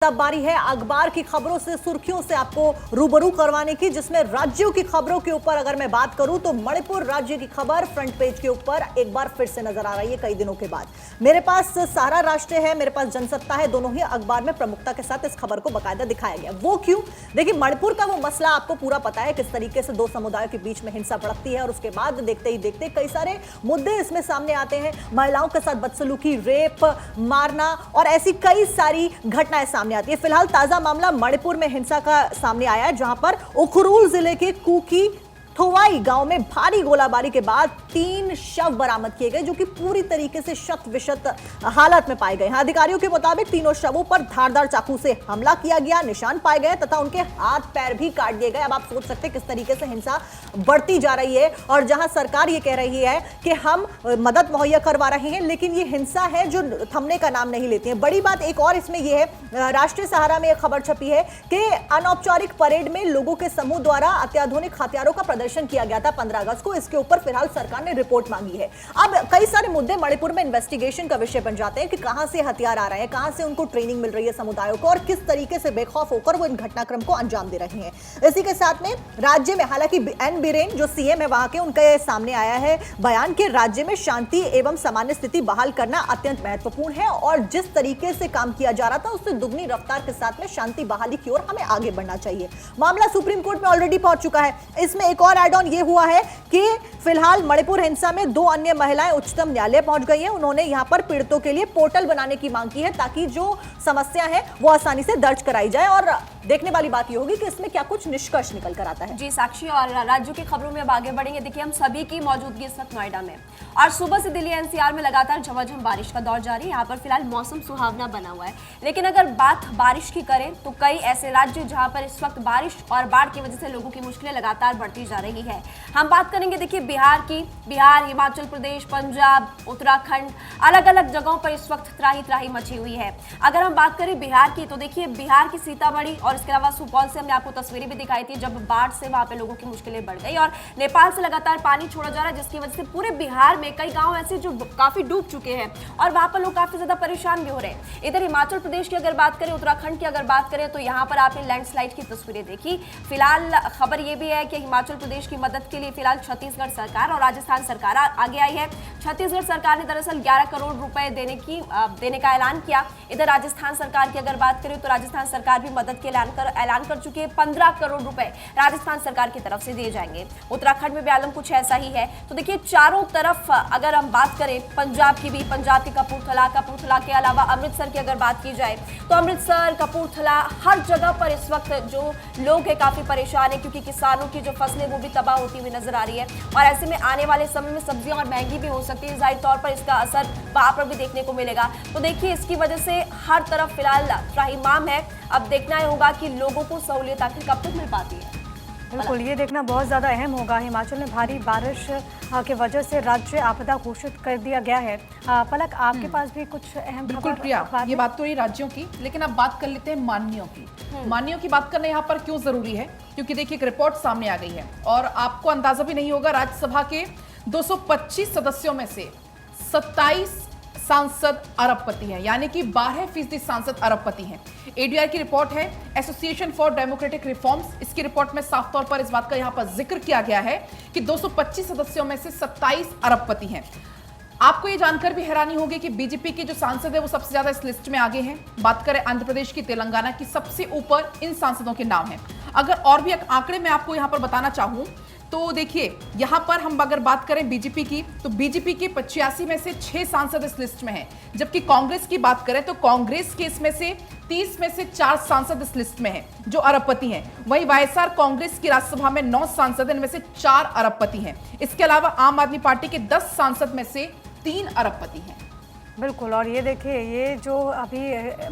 तब बारी है अखबार की खबरों से, सुर्खियों से आपको रूबरू करवाने की, जिसमें राज्यों की खबरों के ऊपर अगर मैं बात करूं तो मणिपुर राज्य की खबर फ्रंट पेज के ऊपर एक बार फिर से नजर आ रही है कई दिनों के बाद। मेरे पास सहारा राष्ट्र है, मेरे पास जनसत्ता है, दोनों ही अखबार में प्रमुखता के साथ इस खबर को बाकायदा दिखाया गया। वो क्यों? देखिए, मणिपुर का वो मसला आपको पूरा पता है, किस तरीके से दो समुदायों के बीच में हिंसा भड़कती है और उसके बाद देखते ही देखते कई सारे मुद्दे इसमें सामने आते हैं। महिलाओं के साथ बदसलूकी, रेप, मारना और ऐसी कई सारी घटनाएं सामने आती है। फिलहाल ताजा मामला मणिपुर में हिंसा का सामने आया है, जहां पर उखरुल जिले के कुकी थोवाई गांव में भारी गोलाबारी के बाद 3 शव बरामद किए गए, जो कि पूरी तरीके से शत विशत हालत में पाए गए हैं। अधिकारियों के मुताबिक तीनों शवों पर धारदार चाकू से हमला किया गया, निशान पाए गए तथा उनके हाथ पैर भी काट दिए गए। अब आप सोच सकते हैं किस तरीके से हिंसा बढ़ती जा रही है, और जहां सरकार ये कह रही है कि हम मदद मुहैया करवा रहे हैं, लेकिन ये हिंसा है जो थमने का नाम नहीं लेती है। बड़ी बात एक और इसमें यह है, राष्ट्रीय सहारा में एक खबर छपी है कि अनौपचारिक परेड में लोगों के समूह द्वारा अत्याधुनिक हथियारों का प्रदर्शन किया गया था 15 अगस्त को। इसके ऊपर फिलहाल सरकार ने रिपोर्ट मांगी है। अब कई सारे मुद्दे मणिपुर में इन्वेस्टिगेशन का विषय बन जाते हैं कि कहां से हथियार आ रहे हैं, कहां से उनको ट्रेनिंग मिल रही है समुदायों को, और किस तरीके से बेखौफ होकर वो इन घटनाक्रम को अंजाम दे रहे हैं। इसी के साथ में राज्य में, हालांकि एन बीरेन जो सीएम है वहां के, उनके सामने आया है बयान कि राज्य में शांति एवं सामान्य स्थिति बहाल करना अत्यंत महत्वपूर्ण है, और जिस तरीके से काम किया जा रहा था उससे दुगनी रफ्तार के साथ में शांति बहाली की ओर हमें आगे बढ़ना चाहिए। मामला सुप्रीम कोर्ट में ऑलरेडी पहुंच चुका है। इसमें एक और एड ऑन ये हुआ है कि फिलहाल मणिपुर हिंसा में 2 अन्य महिलाएं उच्चतम न्यायालय पहुंच गई हैं। उन्होंने यहां पर पीड़ितों के लिए पोर्टल बनाने की मांग की है, ताकि जो समस्या है वो आसानी से दर्ज कराई जाए। और देखने वाली बात ये होगी कि इसमें क्या कुछ निष्कर्ष निकल कर आता है। जी साक्षी, और राज्यों की खबरों में अब आगे बढ़ेंगे। देखिए, हम सभी की मौजूदगी इस वक्त नोएडा में, और सुबह से दिल्ली एनसीआर में लगातार झमाझम बारिश का दौर जारी है। यहाँ पर फिलहाल मौसम सुहावना बना हुआ है, लेकिन अगर बात बारिश की करें तो कई ऐसे राज्य जहाँ पर इस वक्त बारिश और बाढ़ की वजह से लोगों की मुश्किलें लगातार बढ़ती जा रही है। हम बात करेंगे देखिए बिहार की। बिहार, हिमाचल प्रदेश, पंजाब, उत्तराखंड, अलग अलग जगहों पर इस वक्त त्राही त्राही मची हुई है। अगर हम बात करें बिहार की, तो देखिए बिहार की सीतामढ़ी और इसके अलावा सुपौल से हमने आपको तस्वीरें भी दिखाई थी, जब बाढ़ से वहां पे लोगों की मुश्किलें बढ़ गई, और नेपाल से लगातार पानी छोड़ा जा रहा है, जिसकी वजह से पूरे बिहार में कई गांव ऐसे जो काफी डूब चुके हैं और वहां पर लोग काफी ज्यादा परेशान भी हो रहे हैं। इधर हिमाचल प्रदेश की अगर बात करें, उत्तराखंड की अगर बात करें, तो यहाँ पर आपने लैंडस्लाइड की तस्वीरें देखी। फिलहाल खबर यह भी है कि हिमाचल प्रदेश की मदद के लिए फिलहाल छत्तीसगढ़ सरकार और राजस्थान सरकार आगे आई है। छत्तीसगढ़ सरकार ने दरअसल 11 करोड़ रुपए देने का ऐलान किया। इधर राजस्थान सरकार की अगर बात करें तो राजस्थान सरकार भी मदद के ऐलान कर चुकी है। 15 करोड़ रुपए राजस्थान सरकार की तरफ से दिए जाएंगे। उत्तराखंड में भी आलम कुछ ऐसा ही है। तो देखिए, चारों तरफ अगर हम बात करें पंजाब की भी, पंजाब की कपूरथला के अलावा अमृतसर की अगर बात की जाए तो अमृतसर, कपूरथला, हर जगह पर इस वक्त जो लोग हैं काफी परेशान है, क्योंकि किसानों की जो फसलें वो भी तबाह होती हुई नजर आ रही है, और ऐसे में आने वाले समय में सब्जियां और महंगी भी हो सकती है। जाहिर तौर पर इसका असर वहां पर भी देखने को मिलेगा। तो देखिए, इसकी वजह से हर तरफ फिलहाल त्राहिमाम है। अब देखना होगा कि लोगों को सहूलियत आखिर कब तक मिल पाती है। बिल्कुल, ये देखना बहुत ज़्यादा अहम होगा। हिमाचल में भारी बारिश की वजह से राज्य आपदा घोषित कर दिया गया है। पलक, आपके पास भी कुछ अहम बिल्कुल प्रिया, ये बात तो रही राज्यों की, लेकिन अब बात कर लेते हैं माननीयों की। माननीयों की बात करना यहाँ पर क्यों जरूरी है? क्योंकि देखिए, एक रिपोर्ट सामने आ गई है और आपको अंदाजा भी नहीं होगा, राज्यसभा के 225 सदस्यों में से 27 सांसद अरबपति हैं, यानी कि 12% सांसद अरबपति हैं। एडीआर की रिपोर्ट है, एसोसिएशन फॉर डेमोक्रेटिक रिफॉर्म्स। इसकी रिपोर्ट में साफ तौर पर इस बात का यहां पर जिक्र किया गया है कि 225 सदस्यों में से 27 अरबपति हैं। आपको ये जानकर भी हैरानी होगी कि बीजेपी के जो सांसद है वो सबसे ज्यादा इस लिस्ट में आगे हैं। बात करें आंध्र प्रदेश की, तेलंगाना की, सबसे ऊपर इन सांसदों के नाम हैं। अगर और भी आंकड़े मैं आपको यहां पर बताना चाहूं तो देखिए, यहां पर हम अगर बात करें बीजेपी की, तो बीजेपी के 85 में से 6 सांसद इस लिस्ट में हैं। जबकि कांग्रेस की बात करें तो कांग्रेस के इसमें से 30 में से 4 सांसद इस लिस्ट में हैं जो अरबपति हैं। वहीं वाईएसआर कांग्रेस की राज्यसभा में 9 सांसद, इनमें से 4 अरबपति हैं। इसके अलावा आम आदमी पार्टी के 10 सांसद में से 3 अरबपति हैं। बिल्कुल, और ये देखिए, ये जो अभी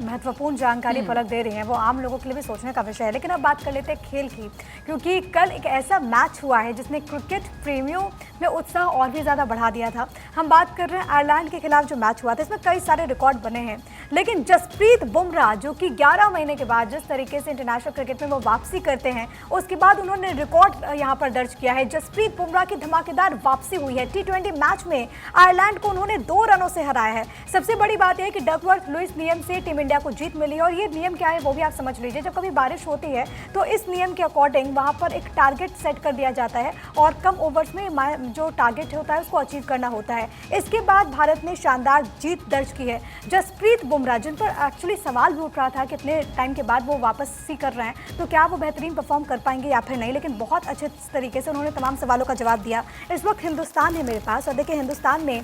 महत्वपूर्ण जानकारी पलक दे रही हैं वो आम लोगों के लिए भी सोचने का विषय है। लेकिन अब बात कर लेते हैं खेल की, क्योंकि कल एक ऐसा मैच हुआ है जिसने क्रिकेट प्रेमियों में उत्साह और भी ज़्यादा बढ़ा दिया था। हम बात कर रहे हैं आयरलैंड के खिलाफ जो मैच हुआ था, इसमें कई सारे रिकॉर्ड बने हैं, लेकिन जसप्रीत बुमराह जो कि 11 महीने के बाद जिस तरीके से इंटरनेशनल क्रिकेट में वो वापसी करते हैं, उसके बाद उन्होंने रिकॉर्ड यहाँ पर दर्ज किया है। जसप्रीत बुमराह की धमाकेदार वापसी हुई है। T20 मैच में आयरलैंड को उन्होंने 2 रनों से हराया है। सबसे बड़ी बात यह है कि डकवर्थ लुईस नियम से टीम इंडिया को जीत मिली है और ये नियम क्या है वो भी आप समझ लीजिए। जब कभी बारिश होती है तो इस नियम के अकॉर्डिंग वहाँ पर एक टारगेट सेट कर दिया जाता है और कम ओवर्स में जो टारगेट होता है उसको अचीव करना होता है। इसके बाद भारत ने शानदार जीत दर्ज की है। जसप्रीत बुमराह, जिन पर एक्चुअली सवाल भी उठ रहा था कितने टाइम के बाद वो वापस सी कर रहे हैं तो क्या वो बेहतरीन परफॉर्म कर पाएंगे या फिर नहीं, लेकिन बहुत अच्छे तरीके से उन्होंने तमाम सवालों का जवाब दिया। इस वक्त हिंदुस्तान है मेरे पास और देखिए हिंदुस्तान में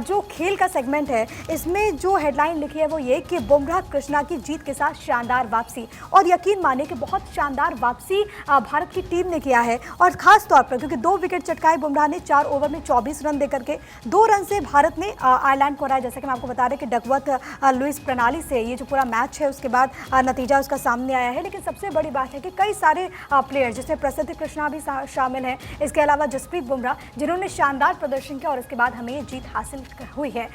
जो खेल का सेगमेंट है इसमें जो हेडलाइन लिखी है वो ये कि बुमराह कृष्णा की जीत के साथ शानदार वापसी। और यकीन मानिए कि बहुत शानदार वापसी भारत की टीम ने किया है और खास तौर पर क्योंकि 2 विकेट चटकाए बुमराह ने 4 ओवर में 24 रन देकर के। 2 रन से भारत ने आयरलैंड को हराया। जैसे कि मैं आपको बता रहे कि डकवर्थ लुईस प्रणाली से ये जो पूरा मैच है उसके बाद नतीजा उसका सामने आया है। लेकिन सबसे बड़ी बात है कि कई सारे प्लेयर्स जिसमें प्रसिद्ध कृष्णा भी शामिल हैं, इसके अलावा जसप्रीत बुमराह, जिन्होंने शानदार प्रदर्शन किया और इसके बाद हमें ये जीत हासिल हुई है।